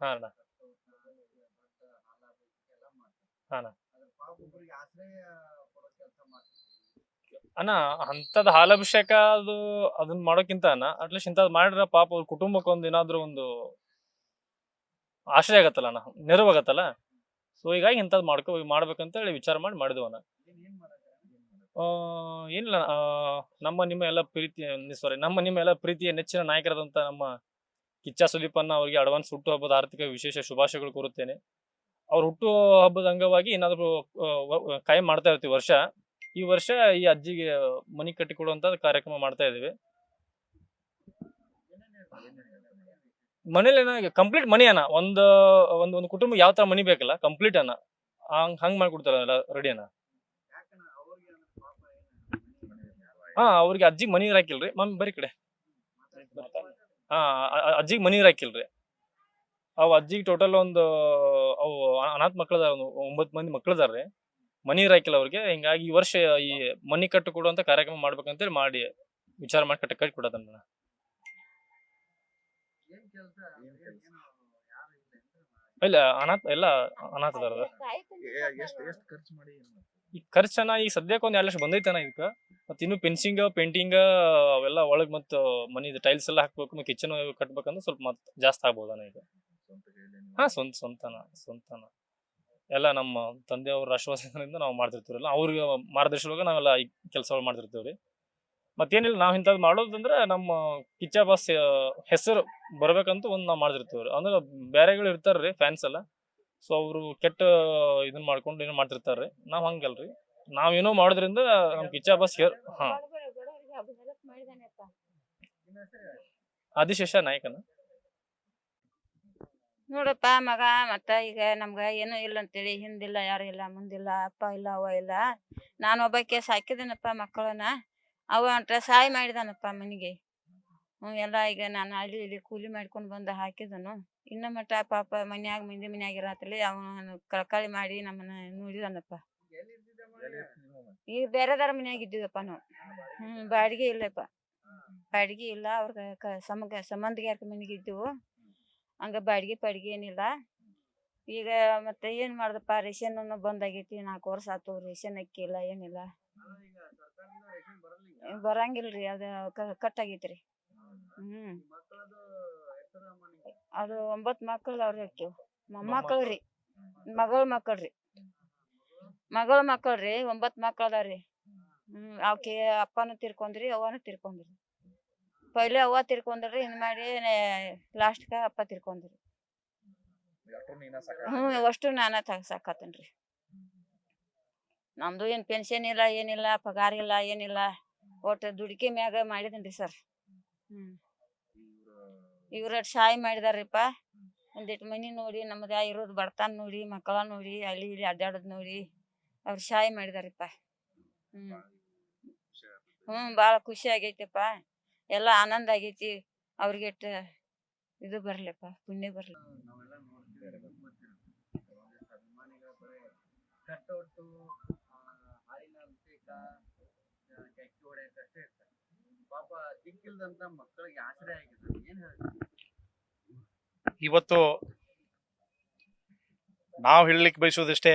ಹಾ ಅಣ್ಣ. ಹಾ ಅಣ್ಣ. ಅಣ್ಣ ಅಂತದ್ ಹಾಲಾಭಿಷೇಕ ಅದನ್ನ ಮಾಡೋಕ್ಕಿಂತ ಅಣ್ಣ ಅಟ್ಲೀಸ್ಟ್ ಇಂಥದ್ ಮಾಡಿದ್ರೆ ಪಾಪ ಅವ್ರ ಕುಟುಂಬಕ್ಕೆ ಒಂದ್ ಏನಾದ್ರು ಒಂದು ಆಶ್ರಯ ಆಗತ್ತಲ್ಲ ಅಣ್ಣ, ನೆರವಾಗತ್ತಲ್ಲ. ಸೊ ಹೀಗಾಗಿ ಇಂಥದ್ ಮಾಡ್ಬೇಕಂತ ಹೇಳಿ ವಿಚಾರ ಮಾಡಿ ಮಾಡಿದ್ವಣ್ಣ. ಏನಿಲ್ಲ, ನಮ್ಮ ನಿಮ್ಮ ಎಲ್ಲ ಪ್ರೀತಿಯ ನೆಚ್ಚಿನ ನಾಯಕರಾದಂತ ನಮ್ಮ ಕಿಚ್ಚ ಸುದೀಪ್ ಅಣ್ಣ ಅವರಿಗೆ ಅಡ್ವಾನ್ಸ್ ಹುಟ್ಟು ಹಬ್ಬದ ಆರ್ಥಿಕ ವಿಶೇಷ ಶುಭಾಶಯಗಳು ಕೋರುತ್ತೇನೆ. ಅವ್ರ ಹುಟ್ಟು ಹಬ್ಬದ ಅಂಗವಾಗಿ ಏನಾದ್ರು ಕಾಯಂ ಮಾಡ್ತಾ ಇರ್ತೀವಿ ವರ್ಷ. ಈ ವರ್ಷ ಈ ಅಜ್ಜಿಗೆ ಮನಿ ಕಟ್ಟಿಕೊಡುವಂತ ಕಾರ್ಯಕ್ರಮ ಮಾಡ್ತಾ ಇದೀವಿ. ಮನೇಲಿ ಕಂಪ್ಲೀಟ್ ಮನಿ ಅಣ್ಣ, ಒಂದು ಕುಟುಂಬ ಯಾವ ತರ ಮನಿ ಬೇಕಲ್ಲ ಕಂಪ್ಲೀಟ್ ಅಣ್ಣ ಹಂಗ್ ಮಾಡ್ಕೊಡ್ತಾರ ರೆಡಿ ಅಣ್ಣ. ಅವ್ರಿಗೆ ಅಜ್ಜಿಗೆ ಮನಿ ನೀರ್ ಹಾಕಿಲ್ರಿ ಮಮ್ಮಿ ಬರೀ ಕಡೆ. ಅಜ್ಜಿಗೆ ಮನಿ ನೀರ್ ಹಾಕಿಲ್ರಿ. ಅವ್ ಅಜ್ಜಿಗೆ ಟೋಟಲ್ ಅವು ಅನಾಥ ಮಕ್ಳದಾರ, 9 ಮಂದಿ ಮಕ್ಳದಾರ್ರಿ. ಮನಿ ನೀರ್ ಹಾಕಿಲ್ಲ ಅವ್ರಿಗೆ. ಹಿಂಗಾಗಿ ಈ ವರ್ಷ ಈ ಮನಿ ಕಟ್ಟು ಕೊಡುವಂತ ಕಾರ್ಯಕ್ರಮ ಮಾಡ್ಬೇಕಂತೇಳಿ ಮಾಡಿ ವಿಚಾರ ಮಾಡಿ ಕಟ್ಟಿ ಕೊಡೋದನ್ನ. ಇಲ್ಲ ಅನಾಥದಾರ. ಈ ಖರ್ಚನ ಈಗ ಸದ್ಯಕ್ಕೆ 1-2 ಲಕ್ಷ ಬಂದೈತನ ಇದಕ್ಕ. ಮತ್ ಇನ್ನು ಫೆನ್ಸಿಂಗ್ ಪೇಂಟಿಂಗ್ ಅವೆಲ್ಲ ಒಳಗ್ ಮತ್ ಮನಿ ಟೈಲ್ಸ್ ಎಲ್ಲ ಹಾಕ್ಬೇಕು, ಮತ್ತೆ ಕಿಚನ್ ಕಟ್ಬೇಕಂದ್ರೆ ಸ್ವಲ್ಪ ಮತ್ ಜಾಸ್ತಿ ಆಗ್ಬೋದನ ಈಗ. ಸ್ವಂತನ ಎಲ್ಲ ನಮ್ಮ ತಂದೆಯವ್ರ ಆಶ್ವಾಸನೆಯಿಂದ ನಾವು ಮಾಡ್ತಿರ್ತೀವಲ್ಲ, ಅವ್ರಿಗೆ ಮಾರ್ಗದರ್ಶನವಾಗ ನಾವೆಲ್ಲ ಈ ಕೆಲಸಗಳು ಮಾಡ್ತಿರ್ತೀವ್ರಿ. ಮತ್ತೇನಿಲ್ಲ, ನಾವ್ ಇಂಥದ್ದು ಮಾಡೋದಂದ್ರೆ ನಮ್ಮ ಕಿಚ್ಚ ಬಾಸ್ ಹೆಸರು ಬರ್ಬೇಕಂತ ನಾವ್ ಮಾಡ್ತಿರ್ತೀವ್ರಿ. ಅಂದ್ರೆ ಬೇರೆಗಳು ಇರ್ತಾರ್ರಿ ಫ್ಯಾನ್ಸ್ ಎಲ್ಲ, ಸೊ ಅವ್ರು ಕೆಟ್ಟ ಇದನ್ನ ಮಾಡ್ಕೊಂಡು ಏನೋ ಮಾಡ್ತಿರ್ತಾರ್ರಿ. ನಾವ್ ಹಂಗಲ್ರಿ, ನಾವೇನೋ ಮಾಡೋದ್ರಿಂದ ನಮ್ ಕಿಚ್ಚ ಬಾಸ್ ಆದಿಶೇಷ ನಾಯಕನ. ನೋಡಪ್ಪ ಮಗ, ಮತ್ತ ಈಗ ನಮ್ಗ ಏನೂ ಇಲ್ಲ ಅಂತೇಳಿ ಹಿಂದಿಲ್ಲ, ಯಾರು ಇಲ್ಲ, ಮುಂದಿಲ್ಲ, ಅಪ್ಪ ಇಲ್ಲ, ಅವ್ವ ಇಲ್ಲ. ನಾನು ಒಬ್ಬಾಕೆ ಸಾಕಿದೇನಪ್ಪ ಮಕ್ಕಳನ್ನ. ಅವ ಸಹಾಯ ಮಾಡಿದಾನಪ್ಪ ಮನಿಗೆ. ಎಲ್ಲ ಈಗ ನಾನು ಅಲ್ಲಿ ಇಲ್ಲಿ ಕೂಲಿ ಮಾಡ್ಕೊಂಡು ಬಂದು ಹಾಕಿದನು. ಇನ್ನ ಮಟ್ಟ ಪಾಪ ಮಂದಿ ಮನ್ಯಾಗ ಇರತ್ತಲ್ಲಿ ಅವನು ಕಳಕಳಿ ಮಾಡಿ ನಮ್ಮನ್ನ ನೋಡಿದಾನಪ್ಪ. ಈಗ ಬೇರೆದಾರ ಮನ್ಯಾಗ ಇದ್ದೀವಪ್ಪ ನಾವು. ಬಾಡಿಗೆ ಇಲ್ಲಪ್ಪ, ಬಾಡಿಗೆ ಇಲ್ಲ. ಅವ್ರ ಸಂಬಂಧಿಗಾರ ಮನೆಗೆ ಇದ್ದೀವು. ಹಂಗ ಬಾಡಿಗೆ ಏನಿಲ್ಲ. ಈಗ ಮತ್ತೆ ಏನ್ ಮಾಡ್ದಪ್ಪ, ರೇಷನ್ ಬಂದಾಗೈತಿ. 4 ವರ್ಷ ಆತು, ರೇಷನ್ ಅಕ್ಕಿ ಇಲ್ಲ, ಏನಿಲ್ಲ. ಬರಂಗಿಲ್ರಿ, ಅದ ಕಟ್ ಆಗೈತ್ರಿ. ಅದು 9 ಮಕ್ಕಳು ಅವ್ರಿ. ಅಕ್ಕಿ ಮೊಮ್ಮಕ್ಕಳ್ರಿ, ಮಗಳ ಮಕ್ಕಳ್ರಿ. 9 ಮಕ್ಕಳು ಅದಾವ್ರಿ. ಅವಕ್ಕೆ ಅಪ್ಪನೂ ತೀರ್ಕೊಂಡ್ರಿ, ಅವ್ವನೂ ತೀರ್ಕೊಂಡ್ರಿ. ಪೈಲೆ ಅವ್ವ ತೀರ್ಕೊಂಡ್ರಿ, ಇನ್ ಮಾಡಿ ಲಾಸ್ಟ್ಗ ಅಪ್ಪ ತೀರ್ಕೊಂಡ್ರಿ. ಅಷ್ಟು ನಾನ ಸಾಕತ್ತೇನ್ರಿ. ನಮ್ದು ಏನ್ ಪೆನ್ಷನ್ ಇಲ್ಲ, ಏನಿಲ್ಲ, ಪಗಾರ ಇಲ್ಲ, ಏನಿಲ್ಲ. ಒಟ್ಟು ದುಡಿಕೆ ಮ್ಯಾಗ ಮಾಡಿದನ್ರಿ ಸರ್. ಇವ್ರ ಸಹಾಯ ಮಾಡಿದಾರಿಪ್ಪ. ಒಂದಿಟ್ಟು ಮನಿ ನೋಡಿ, ನಮ್ದ ಇರೋದು ಬಡತನ ನೋಡಿ, ಮಕ್ಕಳ ನೋಡಿ, ಅಲ್ಲಿ ಇಲ್ಲಿ ಅಡ್ಡಾಡೋದ್ ನೋಡಿ ಅವ್ರು ಸಹಾಯ ಮಾಡಿದಾರಿಪ್ಪ. ಭಾಳ ಖುಷಿ ಆಗೈತೆಪ್ಪ. ಎಲ್ಲ ಆನಂದ ಆಗೈತಿ. ಅವ್ರಿಗೆಟ್ಟ ಇದು ಬರ್ಲಪ್ಪ, ಪುಣ್ಯ ಬರ್ಲಿ. ಇವತ್ತು ನಾವು ಹೇಳಲಿಕ್ಕೆ ಬಯಸೋದಿಷ್ಟೇ,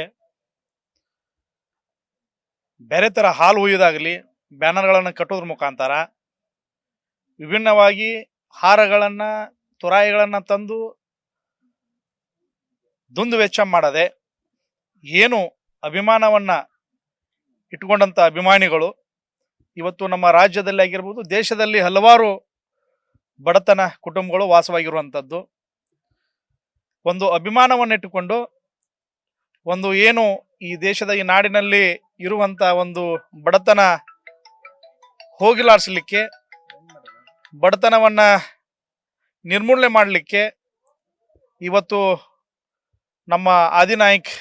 ಬೇರೆ ತರ ಹಾಲು ಹುಯ್ಯೋದಾಗಲಿ, ಬ್ಯಾನರ್ಗಳನ್ನು ಕಟ್ಟೋದ್ರ ಮುಖಾಂತರ ವಿಭಿನ್ನವಾಗಿ ಹಾರಗಳನ್ನ, ತುರಾಯಿಗಳನ್ನ ತಂದು ದುಂದು ವೆಚ್ಚ ಮಾಡದೆ ಏನು ಅಭಿಮಾನವನ್ನ ಇಟ್ಕೊಂಡಂತ ಅಭಿಮಾನಿಗಳು ಇವತ್ತು ನಮ್ಮ ರಾಜ್ಯದಲ್ಲಿ ಆಗಿರ್ಬೋದು, ದೇಶದಲ್ಲಿ ಹಲವಾರು ಬಡತನ ಕುಟುಂಬಗಳು ವಾಸವಾಗಿರುವಂಥದ್ದು. ಒಂದು ಅಭಿಮಾನವನ್ನು ಇಟ್ಟುಕೊಂಡು ಏನು ಈ ದೇಶದ ಈ ನಾಡಿನಲ್ಲಿ ಇರುವಂತ ಒಂದು ಬಡತನ ಹೋಗಿಲಾಡಿಸಲಿಕ್ಕೆ, ಬಡತನವನ್ನ ನಿರ್ಮೂಲನೆ ಮಾಡಲಿಕ್ಕೆ ಇವತ್ತು ನಮ್ಮ ಆದಿನಾಯಕ್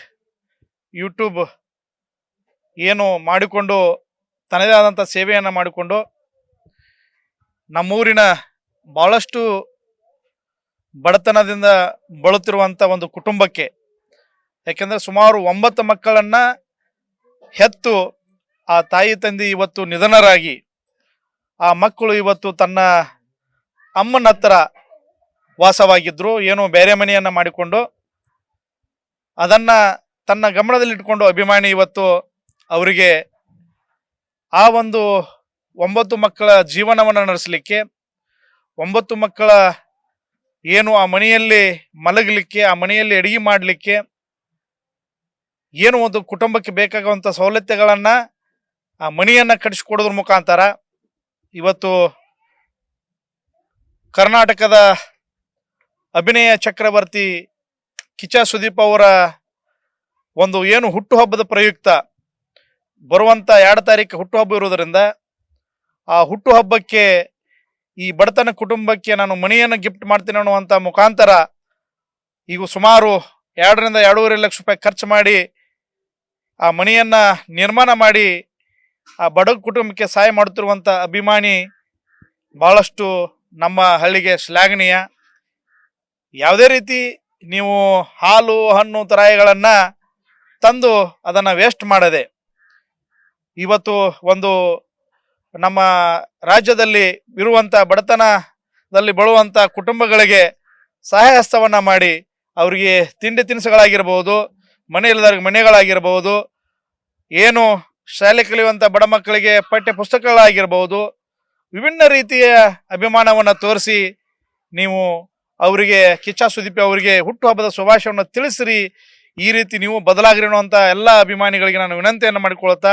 ಯೂಟ್ಯೂಬ್ ಏನು ಮಾಡಿಕೊಂಡು ತನ್ನದೇ ಆದಂಥ ಸೇವೆಯನ್ನು ಮಾಡಿಕೊಂಡು ನಮ್ಮೂರಿನ ಬಹಳಷ್ಟು ಬಡತನದಿಂದ ಬಳಲುತ್ತಿರುವಂಥ ಒಂದು ಕುಟುಂಬಕ್ಕೆ, ಯಾಕೆಂದರೆ ಸುಮಾರು 9 ಮಕ್ಕಳನ್ನ ಹೆತ್ತು ಆ ತಾಯಿ ತಂದೆ ಇವತ್ತು ನಿಧನರಾಗಿ, ಆ ಮಕ್ಕಳು ಇವತ್ತು ತನ್ನ ಅಮ್ಮನ ಹತ್ರ ವಾಸವಾಗಿದ್ರು, ಏನು ಬೇರೆ ಮನೆಯನ್ನ ಮಾಡಿಕೊಂಡು ಅದನ್ನ ತನ್ನ ಗಮನದಲ್ಲಿಟ್ಕೊಂಡು ಅಭಿಮಾನಿ ಇವತ್ತು ಅವರಿಗೆ ಆ ಒಂದು 9 ಮಕ್ಕಳ ಜೀವನವನ್ನು ನಡೆಸಲಿಕ್ಕೆ, 9 ಮಕ್ಕಳ ಏನು ಆ ಮನೆಯಲ್ಲಿ ಮಲಗಲಿಕ್ಕೆ, ಆ ಮನೆಯಲ್ಲಿ ಅಡಿಗೆ ಮಾಡಲಿಕ್ಕೆ, ಏನು ಒಂದು ಕುಟುಂಬಕ್ಕೆ ಬೇಕಾಗುವಂಥ ಸವಲತ್ತುಗಳನ್ನ ಆ ಮನೆಯನ್ನ ಕಟ್ಟಿಸಿಕೊಡೋದ್ರ ಮುಖಾಂತರ ಇವತ್ತು ಕರ್ನಾಟಕದ ಅಭಿನಯ ಚಕ್ರವರ್ತಿ ಕಿಚ್ಚ ಸುದೀಪ್ ಅವರ ಒಂದು ಏನು ಹುಟ್ಟುಹಬ್ಬದ ಪ್ರಯುಕ್ತ ಬರುವಂತ 2 ತಾರೀಕು ಹುಟ್ಟುಹಬ್ಬ ಇರೋದರಿಂದ ಆ ಹುಟ್ಟುಹಬ್ಬಕ್ಕೆ ಈ ಬಡತನ ಕುಟುಂಬಕ್ಕೆ ನಾನು ಮನೆಯನ್ನು ಗಿಫ್ಟ್ ಮಾಡ್ತೀನಿ ಅನ್ನುವಂಥ ಮುಖಾಂತರ ಈಗ ಸುಮಾರು 2 ರಿಂದ 2.5 ಲಕ್ಷ ರೂಪಾಯಿ ಖರ್ಚು ಮಾಡಿ ಆ ಮನೆಯನ್ನ ನಿರ್ಮಾಣ ಮಾಡಿ ಆ ಬಡ ಕುಟುಂಬಕ್ಕೆ ಸಹಾಯ ಮಾಡುತ್ತಿರುವಂತ ಅಭಿಮಾನಿ ಬಹಳಷ್ಟು ನಮ್ಮ ಹಳ್ಳಿಗೆ ಶ್ಲಾಘನೀಯ. ಯಾವುದೇ ರೀತಿ ನೀವು ಹಾಲು ಹಣ್ಣು ತರಾಯಿಗಳನ್ನ ತಂದು ಅದನ್ನ ವೇಸ್ಟ್ ಮಾಡದೆ ಇವತ್ತು ಒಂದು ನಮ್ಮ ರಾಜ್ಯದಲ್ಲಿ ಇರುವಂತ ಬಡತನದಲ್ಲಿ ಬಳುವಂತ ಕುಟುಂಬಗಳಿಗೆ ಸಹಾಯ ಹಸ್ತವನ್ನ ಮಾಡಿ ಅವರಿಗೆ ತಿಂಡಿ ತಿನಿಸುಗಳಾಗಿರ್ಬಹುದು, ಮನೆ ಇಲ್ಲದವ್ರಿಗೆ ಮನೆಗಳಾಗಿರ್ಬಹುದು, ಏನು ಶಾಲೆ ಕಲಿಯುವಂತ ಬಡ ಮಕ್ಕಳಿಗೆ ಪಠ್ಯ ಪುಸ್ತಕಗಳಾಗಿರ್ಬಹುದು, ವಿಭಿನ್ನ ರೀತಿಯ ಅಭಿಮಾನವನ್ನ ತೋರಿಸಿ ನೀವು ಅವರಿಗೆ ಕಿಚ್ಚ ಸುದೀಪ್ ಅವರಿಗೆ ಹುಟ್ಟುಹಬ್ಬದ ಶುಭಾಶಯವನ್ನು ತಿಳಿಸಿರಿ. ಈ ರೀತಿ ನೀವು ಬದಲಾಗಿರಿ ಅನ್ನುವಂಥ ಎಲ್ಲ ಅಭಿಮಾನಿಗಳಿಗೆ ನಾನು ವಿನಂತಿಯನ್ನು ಮಾಡಿಕೊಳ್ಳುತ್ತಾ,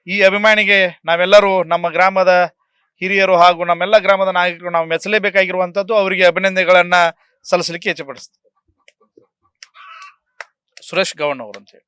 ಈ ಅಭಿಮಾನಿಗೆ ನಾವೆಲ್ಲರೂ ನಮ್ಮ ಗ್ರಾಮದ ಹಿರಿಯರು ಹಾಗೂ ನಮ್ಮೆಲ್ಲ ಗ್ರಾಮದ ನಾಯಕರು ನಾವು ಮೆಚ್ಚಲೇಬೇಕಾಗಿರುವಂಥದ್ದು, ಅವರಿಗೆ ಅಭಿನಂದನೆಗಳನ್ನ ಸಲ್ಲಿಸಲಿಕ್ಕೆ ಇಚ್ಛೆಪಡಿಸ್ತೀವಿ. ಸುರೇಶ್ ಗೌಡ್ ಅವರು ಅಂತ ಹೇಳಿ.